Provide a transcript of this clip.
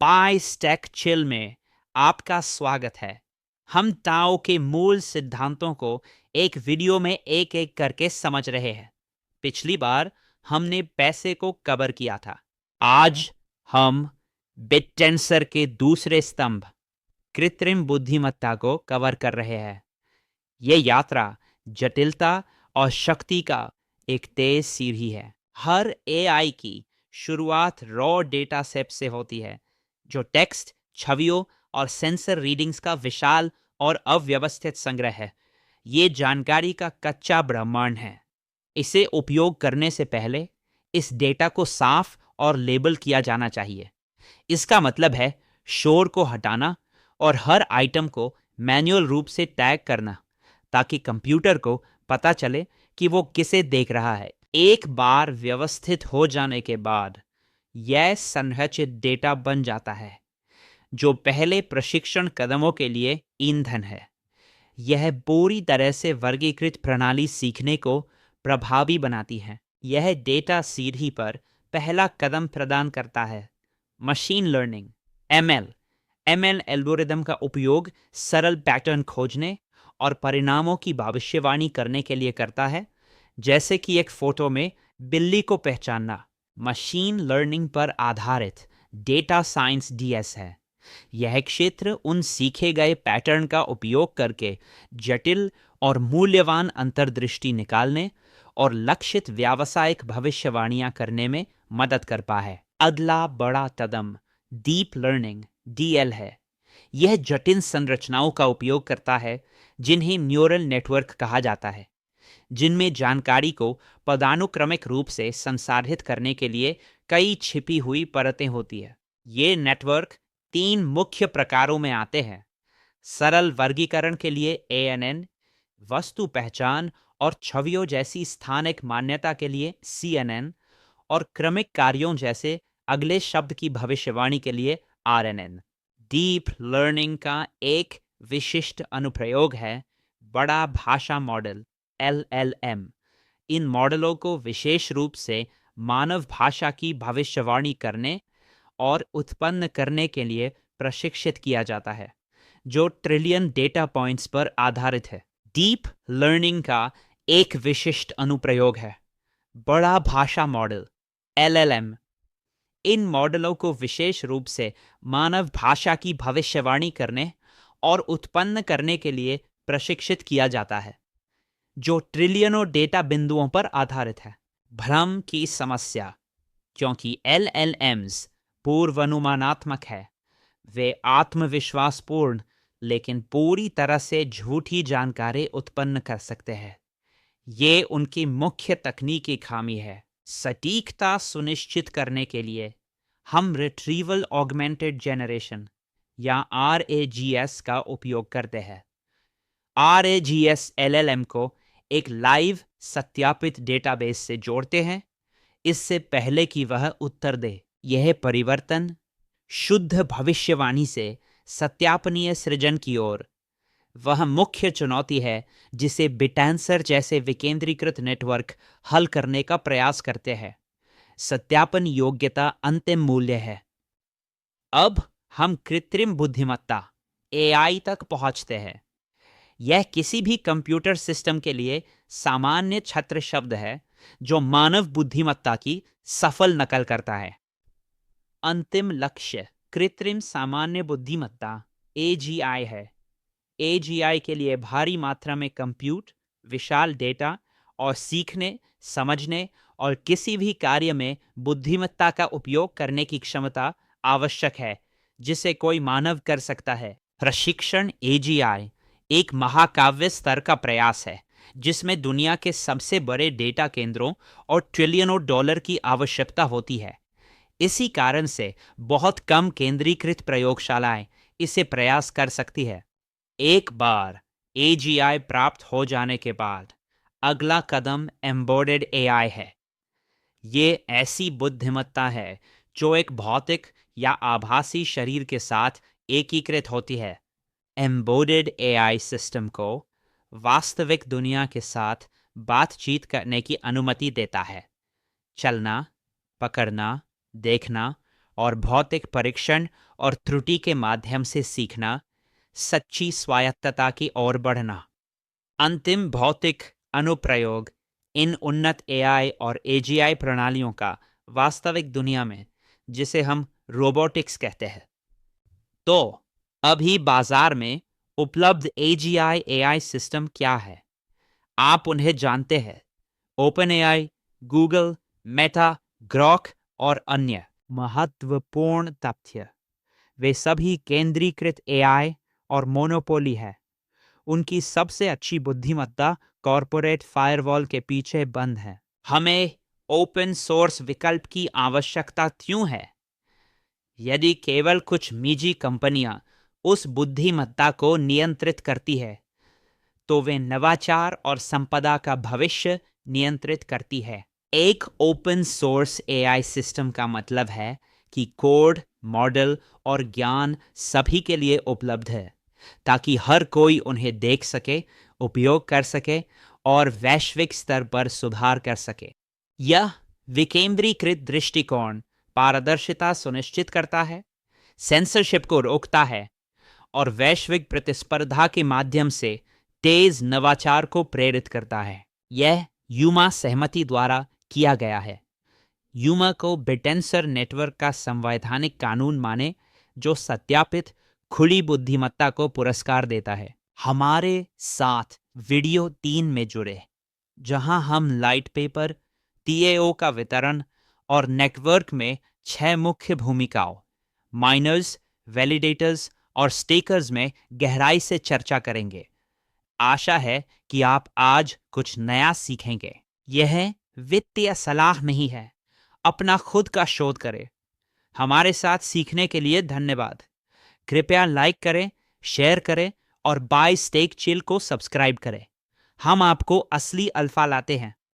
पाई stack chill में आपका स्वागत है। हम ताओ के मूल सिद्धांतों को एक वीडियो में एक एक करके समझ रहे हैं। पिछली बार हमने पैसे को कवर किया था। आज हम बिटटेंसर के दूसरे स्तंभ कृत्रिम बुद्धिमत्ता को कवर कर रहे हैं। ये यात्रा जटिलता और शक्ति का एक तेज सीढ़ी है। हर एआई की शुरुआत रॉ डेटा सेट से होती है, जो टेक्स्ट, छवियों और सेंसर रीडिंग्स का विशाल और अव्यवस्थित संग्रह है। ये जानकारी का कच्चा ब्रह्मांड है। इसे उपयोग करने से पहले इस डेटा को साफ और लेबल किया जाना चाहिए। इसका मतलब है शोर को हटाना और हर आइटम को मैन्युअल रूप से टैग करना, ताकि कंप्यूटर को पता चले कि वो किसे देख रहा है। एक बार व्यवस्थित हो जाने के बाद यह संरचित डेटा बन जाता है, जो पहले प्रशिक्षण कदमों के लिए ईंधन है। यह पूरी तरह से वर्गीकृत प्रणाली सीखने को प्रभावी बनाती है। यह डेटा सीढ़ी पर पहला कदम प्रदान करता है। मशीन लर्निंग एमएल एल्गोरिदम का उपयोग सरल पैटर्न खोजने और परिणामों की भविष्यवाणी करने के लिए करता है, जैसे कि एक फोटो में बिल्ली को पहचानना। मशीन लर्निंग पर आधारित डेटा साइंस डीएस है। यह क्षेत्र उन सीखे गए पैटर्न का उपयोग करके जटिल और मूल्यवान अंतर्दृष्टि निकालने और लक्षित व्यावसायिक भविष्यवाणियां करने में मदद करता है। अगला बड़ा कदम डीप लर्निंग डीएल है। यह जटिल संरचनाओं का उपयोग करता है, जिन्हें न्यूरल नेटवर्क कहा जाता है, जिनमें जानकारी को पदानुक्रमिक रूप से संसाधित करने के लिए कई छिपी हुई परतें होती है। ये नेटवर्क 3 मुख्य प्रकारों में आते हैं: सरल वर्गीकरण के लिए एएनएन, वस्तु पहचान और छवियों जैसी स्थानिक मान्यता के लिए सीएनएन, और क्रमिक कार्यों जैसे अगले शब्द की भविष्यवाणी के लिए आरएनएन। डीप लर्निंग का एक विशिष्ट अनुप्रयोग है बड़ा भाषा मॉडल एलएलएम। इन मॉडलों को विशेष रूप से मानव भाषा की भविष्यवाणी करने और उत्पन्न करने के लिए प्रशिक्षित किया जाता है, जो ट्रिलियन डेटा पॉइंट्स पर आधारित है। डीप लर्निंग का एक विशिष्ट अनुप्रयोग है बड़ा भाषा मॉडल एलएलएम। इन मॉडलों को विशेष रूप से मानव भाषा की भविष्यवाणी करने और उत्पन्न करने के लिए प्रशिक्षित किया जाता है, जो ट्रिलियनों डेटा बिंदुओं पर आधारित है। भ्रम की समस्या। क्योंकि एलएलएम्स पूर्वानुमानात्मक है, वे आत्मविश्वासपूर्ण लेकिन पूरी तरह से झूठी जानकारी उत्पन्न कर सकते हैं। ये उनकी मुख्य तकनीकी खामी है। सटीकता सुनिश्चित करने के लिए हम रिट्रीवल ऑगमेंटेड जनरेशन या आरएजीएस का उपयोग करते हैं। आरएजीएस एलएलएम को एक लाइव सत्यापित डेटाबेस से जोड़ते हैं, इससे पहले कि वह उत्तर दे। यह परिवर्तन शुद्ध भविष्यवाणी से सत्यापनीय सृजन की ओर वह मुख्य चुनौती है जिसे बिटटेंसर जैसे विकेंद्रीकृत नेटवर्क हल करने का प्रयास करते हैं। सत्यापन योग्यता अंतिम मूल्य है। अब हम कृत्रिम बुद्धिमत्ता एआई तक पहुंचते हैं। यह किसी भी कंप्यूटर सिस्टम के लिए सामान्य छत्र शब्द है, जो मानव बुद्धिमत्ता की सफल नकल करता है। अंतिम लक्ष्य कृत्रिम सामान्य बुद्धिमत्ता एजीआई है। एजीआई के लिए भारी मात्रा में कंप्यूट, विशाल डेटा और सीखने, समझने और किसी भी कार्य में बुद्धिमत्ता का उपयोग करने की क्षमता आवश्यक है, जिसे कोई मानव कर सकता है। प्रशिक्षण एजीआई एक महाकाव्य स्तर का प्रयास है, जिसमें दुनिया के सबसे बड़े डेटा केंद्रों और ट्रिलियनों डॉलर की आवश्यकता होती है। इसी कारण से बहुत कम केंद्रीकृत प्रयोगशालाएं इसे प्रयास कर सकती है। एक बार एजीआई प्राप्त हो जाने के बाद अगला कदम एम्बेडेड एआई है। ये ऐसी बुद्धिमत्ता है जो एक भौतिक या आभासी शरीर के साथ एकीकृत होती है। एम्बेडेड एआई सिस्टम को वास्तविक दुनिया के साथ बातचीत करने की अनुमति देता है। चलना, पकड़ना, देखना और भौतिक परीक्षण और त्रुटि के माध्यम से सीखना, सच्ची स्वायत्तता की ओर बढ़ना। अंतिम भौतिक अनुप्रयोग इन उन्नत एआई और एजीआई प्रणालियों का वास्तविक दुनिया में, जिसे हम रोबोटिक्स कहते हैं। तो अभी बाजार में उपलब्ध एजीआई एआई सिस्टम क्या है? आप उन्हें जानते हैं। Open AI, Google, Meta, Grok और अन्य। महत्वपूर्ण तथ्य, वे सभी केंद्रीकृत एआई और मोनोपोली है। उनकी सबसे अच्छी बुद्धिमत्ता कॉरपोरेट फायरवॉल के पीछे बंद है। हमें ओपन सोर्स विकल्प की आवश्यकता क्यों है? यदि केवल कुछ निजी कंपनियां उस बुद्धिमत्ता को नियंत्रित करती है, तो वे नवाचार और संपदा का भविष्य नियंत्रित करती है। एक ओपन सोर्स एआई सिस्टम का मतलब है कि कोड, मॉडल और ज्ञान सभी के लिए उपलब्ध है, ताकि हर कोई उन्हें देख सके, उपयोग कर सके और वैश्विक स्तर पर सुधार कर सके। यह विकेंद्रीकृत दृष्टिकोण पारदर्शिता सुनिश्चित करता है, सेंसरशिप को रोकता है और वैश्विक प्रतिस्पर्धा के माध्यम से तेज नवाचार को प्रेरित करता है। यह यूमा सहमति द्वारा किया गया है। यूमा को बिटेंसर नेटवर्क का संवैधानिक कानून माने, जो सत्यापित खुली बुद्धिमत्ता को पुरस्कार देता है। हमारे साथ वीडियो 3 में जुड़े, जहां हम लाइट पेपर, टीएओ का वितरण और नेटवर्क में 6 मुख्य भूमिकाओं, माइनर्स, वैलिडेटर्स और स्टेकर्स में गहराई से चर्चा करेंगे। आशा है कि आप आज कुछ नया सीखेंगे। यह वित्तीय सलाह नहीं है। अपना खुद का शोध करें। हमारे साथ सीखने के लिए धन्यवाद। कृपया लाइक करें, शेयर करें और बाय स्टेक चिल को सब्सक्राइब करें। हम आपको असली अल्फा लाते हैं।